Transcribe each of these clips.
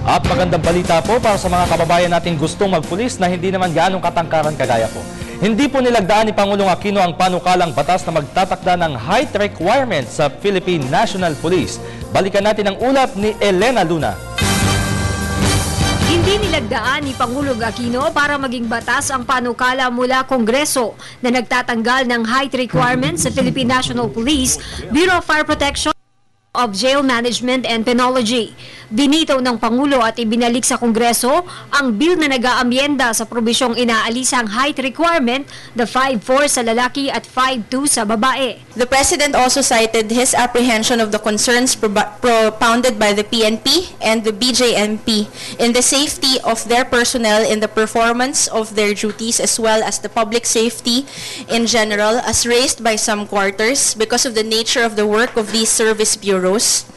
At magandang balita po para sa mga kababayan nating gustong magpulis na hindi naman gaanong katangkaran kagaya po. Hindi po nilagdaan ni Pangulong Aquino ang panukalang batas na magtatakda ng height requirements sa Philippine National Police. Balikan natin ang ulat ni Elena Luna. Hindi nilagdaan ni Pangulong Aquino para maging batas ang panukala mula Kongreso na nagtatanggal ng height requirements sa Philippine National Police, Bureau of Fire Protection, of Jail Management and Penology. Binitaw ng Pangulo at ibinalik sa Kongreso ang bill na nag-aamyenda sa probisyong inaalis ang height requirement, the 5'4" sa lalaki at 5'2" sa babae. The President also cited his apprehension of the concerns propounded by the PNP and the BJMP in the safety of their personnel in the performance of their duties as well as the public safety in general as raised by some quarters because of the nature of the work of these service bureaus.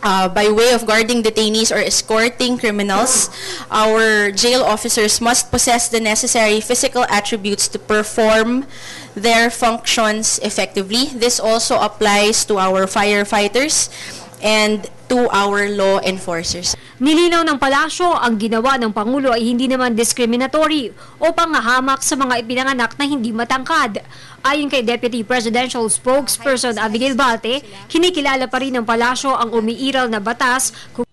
By way of guarding detainees or escorting criminals, our jail officers must possess the necessary physical attributes to perform their functions effectively. This also applies to our firefighters and to our law enforcers. Nilinaw ng palasyo ang ginawa ng Pangulo ay hindi naman discriminatory o panghahamak sa mga ipinanganak na hindi matangkad. Ayon kay Deputy Presidential Spokesperson Abigail Balte, kinikilala pa rin ng palasyo ang umiiral na batas kung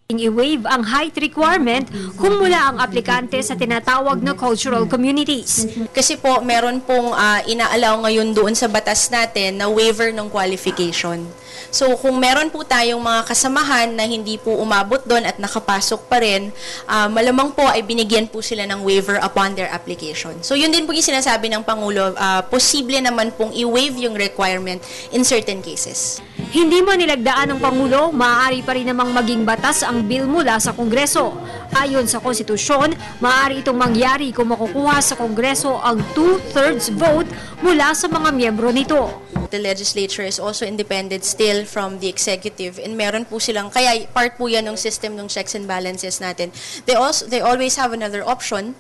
i-waive ang height requirement kung mula ang aplikante sa tinatawag na cultural communities. Kasi po meron pong inaalaw ngayon doon sa batas natin na waiver ng qualification. So kung meron po tayong mga kasamahan na hindi po umabot doon at nakapasok pa rin, malamang po ay binigyan po sila ng waiver upon their application. So yun din po yung sinasabi ng Pangulo, posible naman pong i-waive yung requirement in certain cases. Hindi mo nilagdaan ng Pangulo, maaari pa rin namang maging batas ang bill mula sa Kongreso. Ayon sa konstitusyon, maaari itong mangyari kung makukuha sa Kongreso ang 2/3 vote mula sa mga miyembro nito. The legislature is also independent still from the executive and meron po silang, kaya part po yan ng system ng checks and balances natin. They always have another option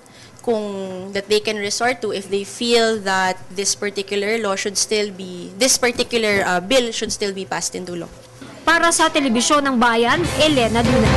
that they can resort to if they feel that this particular bill should still be passed into law. Para sa Telebisyon ng Bayan, Elena Luna.